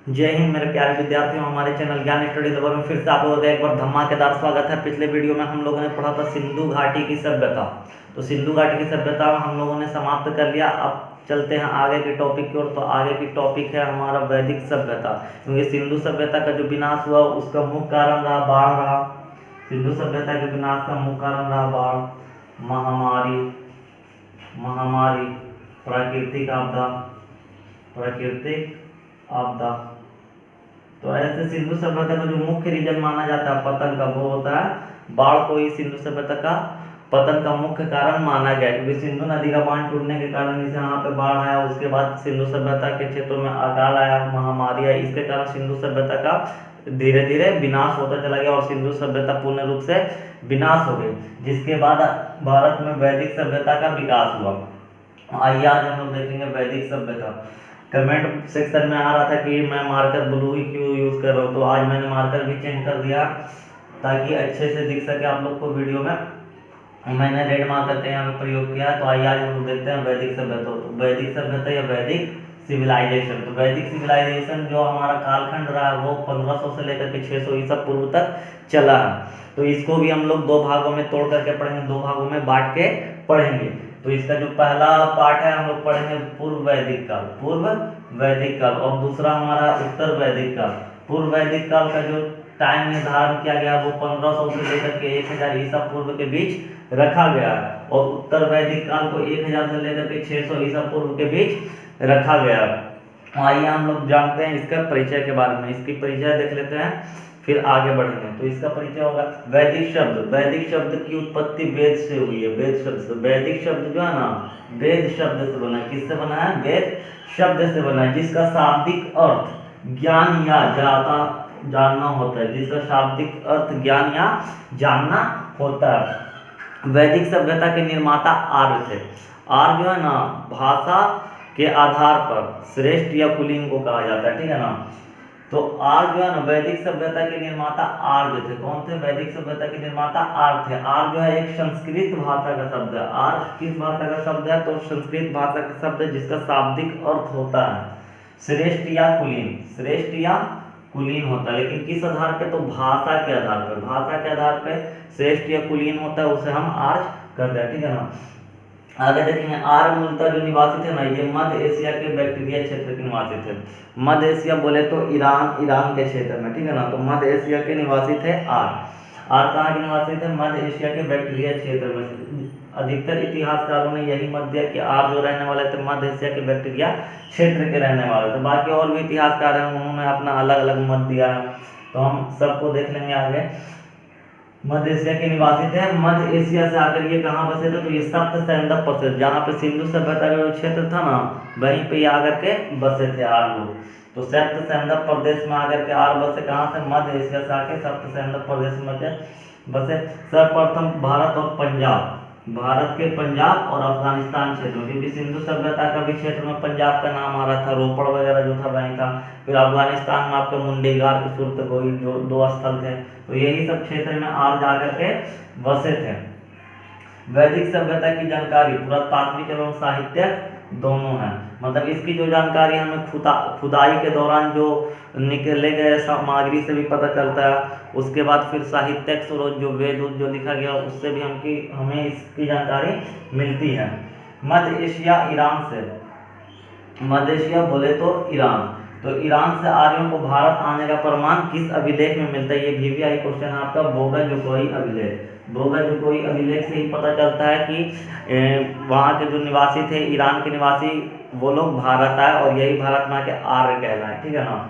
जय हिंद मेरे प्यारे विद्यार्थियों, हमारे चैनल ज्ञान स्टडी लवर में फिर से आप लोगों का एक बार धमाकेदार स्वागत है। पिछले वीडियो में हम लोगों ने पढ़ा था सिंधु घाटी की सभ्यता। तो सिंधु घाटी की सभ्यता हम लोगों ने समाप्त कर लिया। अब चलते हैं आगे के टॉपिक की ओर। तो आगे की टॉपिक है हमारा वैदिक सभ्यता, क्योंकि सिंधु सभ्यता का जो विनाश हुआ उसका मुख्य कारण रहा बाढ़ रहा। सिंधु सभ्यता के विनाश का मुख्य कारण रहा बाढ़, महामारी, प्राकृतिक आपदा। तो ऐसे सिंधु सभ्यता का जो मुख्य रीजन माना जाता है पतन का, वो होता है बाढ़ को ही सिंधु सभ्यता का पतन का मुख्य कारण माना गया, क्योंकि सिंधु नदी का बांध टूटने के कारण इसे यहाँ पे बाढ़ आया। उसके बाद सिंधु सभ्यता के क्षेत्रों में अकाल आया, महामारी आई। इसके कारण सिंधु सभ्यता का धीरे धीरे विनाश होता चला गया और सिंधु सभ्यता पूर्ण रूप से विनाश हो गई, जिसके बाद भारत में वैदिक सभ्यता का विकास हुआ। आइए आज हम लोग देखेंगे वैदिक सभ्यता। कमेंट सेक्शन में आ रहा था कि मैं मार्कर ब्लू ही क्यों यूज कर रहा हूँ, तो आज मैंने मार्कर भी चेंज कर दिया ताकि अच्छे से दिख सके आप लोग को वीडियो में। मैंने रेड मार्कर का यहाँ प्रयोग किया। तो आइए आज हम लोग देखते हैं वैदिक सभ्यता। तो वैदिक सभ्यता या वैदिक सिविलाइजेशन। तो वैदिक सिविलाइजेशन जो हमारा कालखंड रहा है वो 1500 से लेकर के 600 ईसा पूर्व तक चला है। तो इसको भी हम लोग दो भागों में तोड़ करके पढ़ेंगे, दो भागों में बांट के पढ़ेंगे। तो इसका जो पहला पार्ट है हम लोग पढ़ेंगे पूर्व वैदिक काल, और दूसरा हमारा उत्तर वैदिक काल। पूर्व वैदिक काल का जो टाइम निर्धारण किया गया वो 1500 से लेकर के 1000 ईसा पूर्व के बीच रखा गया है, और उत्तर वैदिक काल को 1000 से लेकर के 600 ईसा पूर्व के बीच रखा गया। आइए हम लोग जानते हैं इसका परिचय के बारे में। इसकी परिचय देख लेते हैं, फिर आगे बढ़ेंगे। तो इसका परिचय होगा वैदिक शब्द की उत्पत्ति वेद से हुई है। वेद शब्द से, वैदिक शब्द जो है ना वेद शब्द से बना है। किससे बना है? वेद शब्द से बना है, जिसका शाब्दिक अर्थ ज्ञान या जानना होता है। जिसका शाब्दिक अर्थ ज्ञान या जानना होता है। वैदिक सभ्यता के निर्माता आर्य थे। आर्य जो है ना भाषा के आधार पर श्रेष्ठ या कुलीन को कहा जाता है, ठीक है ना। तो आर्य जो है ना वैदिक सभ्यता के निर्माता आर्य थे। कौन थे? वैदिक सभ्यता के निर्माता आर्य थे। आर्य जो है एक संस्कृत भाषा का शब्द है। आर्य किस भाषा का शब्द है? तो संस्कृत भाषा का शब्द है, जिसका शाब्दिक अर्थ होता है श्रेष्ठ या कुलीन होता है। लेकिन किस आधार पे? तो भाषा के आधार पे श्रेष्ठ या कुलीन होता है, उसे हम आर्य कहते हैं, ठीक है ना। आगे देखेंगे आर्य मूलतः जो निवासी थे ना, ये मध्य एशिया के बैक्टीरिया क्षेत्र के निवासी थे। मध्य एशिया बोले तो ईरान के क्षेत्र में, ठीक है ना। तो मध्य एशिया के निवासी थे आर्य कहाँ के निवासी थे? मध्य एशिया के बैक्टीरिया क्षेत्र में। अधिकतर इतिहासकारों ने यही मत दिया कि आर्य जो रहने वाले थे मध्य एशिया के बैक्टीरिया क्षेत्र के रहने वाले थे। बाकी और भी इतिहासकार हैं, उन्होंने अपना अलग अलग मत दिया है, तो हम सबको देख लेंगे आगे। मध्य एशिया के निवासी थे। मध्य एशिया से आकर ये कहाँ बसे थे? तो ये सप्त सैंधव प्रदेश, जहाँ पे सिंधु सभ्यता का जो क्षेत्र था ना, वहीं पे आकर के बसे थे आर्य लोग। तो सप्त सैंधव प्रदेश में आकर के आर्य बसे। कहाँ से? मध्य एशिया से आके सप्त सैंधव प्रदेश में बसे। सर्वप्रथम भारत के पंजाब और अफगानिस्तान क्षेत्र में, क्योंकि सिंधु सभ्यता का भी क्षेत्र में पंजाब का नाम आ रहा था, रोपड़ वगैरह जो था वहीं था। फिर अफगानिस्तान में आपके मुंडीगार की सूरत कोई जो 2 स्थल थे, तो यही सब क्षेत्र में आर्य जाकर के बसे थे। वैदिक सभ्यता की जानकारी पुरातात्विक एवं साहित्यिक दोनों है। मतलब इसकी जो जानकारी हमें खुदाई के दौरान जो निकले गए सामग्री से भी पता चलता है, उसके बाद फिर साहित्यिक स्रोत जो वेद जो लिखा गया उससे भी हमें इसकी जानकारी मिलती है। मध्य एशिया बोले तो ईरान से आर्यों को भारत आने का प्रमाण किस अभिलेख में मिलता है? ये VVI क्वेश्चन है आपका। बोगा-जोकोई अभिलेख से ही पता चलता है कि वहाँ के जो निवासी थे, ईरान के निवासी, वो लोग भारत आए और यही भारत में आके आर्य कहलाए, ठीक है ना।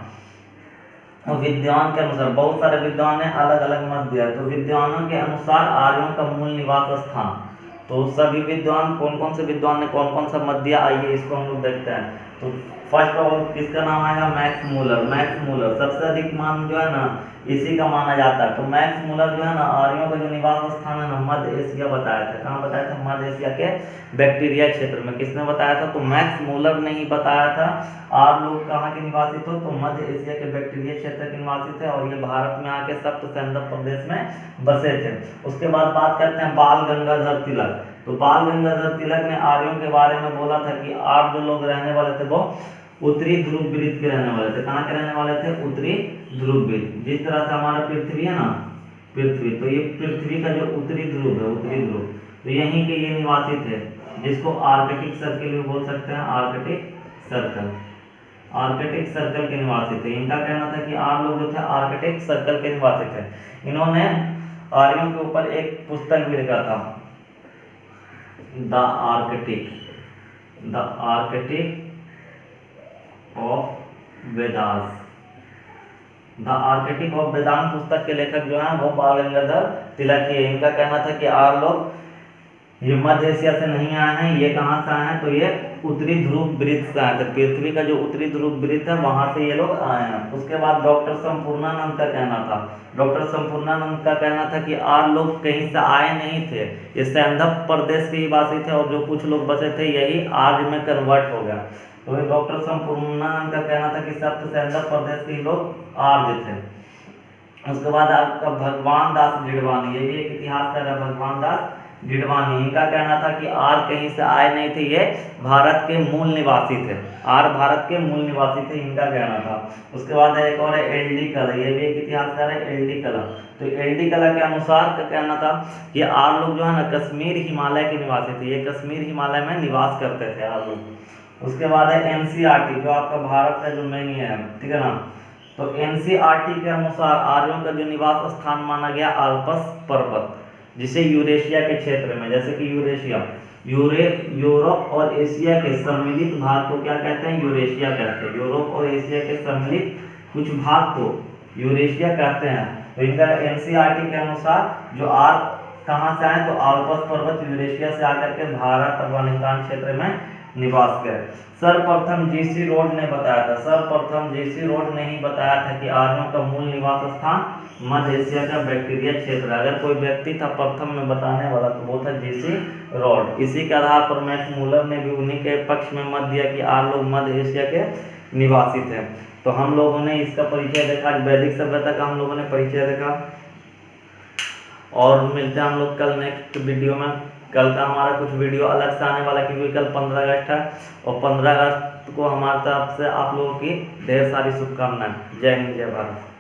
विद्वान के अनुसार बहुत सारे विद्वान ने अलग अलग मत दिया। तो विद्वानों के अनुसार आर्यों का मूल निवास स्थान, तो सभी विद्वान कौन से विद्वान ने कौन सा मत दिया, आइए इसको हम लोग देखते हैं। तो फर्स्ट ऑफ ऑल किसका नाम आएगा? Max Muller. सबसे अधिक मान जो है ना इसी का माना जाता है। तो मैक्स मूलर जो है ना आर्यों का जो निवास स्थान है ना मध्य एशिया बताया था। कहाँ बताया था? मध्य एशिया के बैक्टीरिया क्षेत्र में। किसने बताया था? तो मैक्स मूलर ने ही बताया था। आर्य लोग कहाँ के निवासी थे? तो मध्य एशिया के बैक्टीरिया क्षेत्र के निवासी थे, और ये भारत में आके सप्त सैंधव प्रदेश में बसे थे। उसके बाद बात करते हैं बाल गंगाधर तिलक। तो बाल गंगाधर तिलक ने आर्यों के बारे में बोला था कि आर्य जो लोग रहने वाले थे वो उत्तरी ध्रुव वृत्त के रहने वाले थे। कहाँ के रहने वाले थे? उत्तरी ध्रुव वृत्त। जिस तरह से हमारा पृथ्वी है ना, पृथ्वी, तो ये पृथ्वी का जो उत्तरी ध्रुव है, उत्तरी ध्रुव, तो यहीं के ये निवासी थे, जिसको आर्कटिक सर्कल भी बोल सकते हैं। आर्कटिक सर्कल, आर्कटिक सर्कल के निवासी थे। इनका कहना था कि आर्य लोग जो थे आर्कटिक सर्कल के निवासी थे। इन्होंने आर्यों के ऊपर एक पुस्तक भी लिखा था, the Arctic of Vedas. The Arctic of Vedanta पुस्तक के लेखक जो हैं वो बाल गंगाधर तिलक ही है। इनका कहना था कि आर्य लोग ये मध्य एशिया से नहीं आए हैं, ये कहाँ से आए हैं? तो ये उत्तरी ध्रुव वृत्त से आए थे। पृथ्वी का जो उत्तरी ध्रुव वृत्त है वहां से ये लोग आए हैं। उसके बाद डॉक्टर संपूर्णानंद का कहना था, डॉक्टर संपूर्णानंद का कहना था कि आर्य लोग कहीं से आए नहीं थे, ये सैंधव प्रदेश के ही वासी थे और जो कुछ लोग बचे थे यही आर्य में कन्वर्ट हो गया। तो ये डॉक्टर संपूर्णानंद का कहना था कि सप्त सैंधव प्रदेश के लोग आर्य थे। उसके बाद आपका भगवान दास गिडवानी, ये भी एक इतिहासकार है, भगवान दास गिडवानी। इनका कहना था कि आर्य कहीं से आए नहीं थे, ये भारत के मूल निवासी थे। आर्य भारत के मूल निवासी थे, इनका कहना था। उसके बाद एक और है एल डी कला, ये भी एक इतिहासकार है, एल डी कला। तो एल डी कला के अनुसार का कहना था कि आर्य लोग जो है ना कश्मीर हिमालय के निवासी थे, ये कश्मीर हिमालय में निवास करते थे आर्य लोग। उसके बाद है एनसीईआरटी, जो आपका भारत का जो मेन है, ठीक है ना। तो एनसीईआरटी के अनुसार आर्यों का जो निवास स्थान माना गया आल्प्स पर्वत, जिसे यूरेशिया के क्षेत्र में, जैसे कि यूरेशिया, यूरोप और एशिया के सम्मिलित भाग को क्या कहते हैं? यूरेशिया कहते हैं। यूरोप और एशिया के सम्मिलित कुछ भाग को यूरेशिया कहते हैं। तो इनका एनसीईआरटी के अनुसार जो आर्य कहाँ से आए? तो आल्प्स पर्वत यूरेशिया से आकर के भारत अफगानिस्तान क्षेत्र में निवास गए। सर्वप्रथम जीसी रोड ने बताया था, सर्वप्रथम जीसी रोड ने ही बताया था कि आर्यों का मूल निवास स्थान मध्य एशिया का बैक्टीरिया क्षेत्र। अगर कोई व्यक्ति था प्रथम में बताने वाला तो वो था जीसी रोड। इसी के आधार पर मैक्स मूलर ने भी उन्हीं के पक्ष में मत दिया कि आर्य लोग मध्य एशिया के निवासी थे। तो हम लोगों ने इसका परिचय देखा, वैदिक सभ्यता का हम लोगों ने परिचय देखा, और मिलते हैं हम लोग कल नेक्स्ट वीडियो में। कल का हमारा कुछ वीडियो अलग से आने वाला, क्योंकि कल 15 अगस्त है और 15 अगस्त को हमारी तरफ से आप लोगों की ढेर सारी शुभकामनाएं। जय हिंद, जय भारत।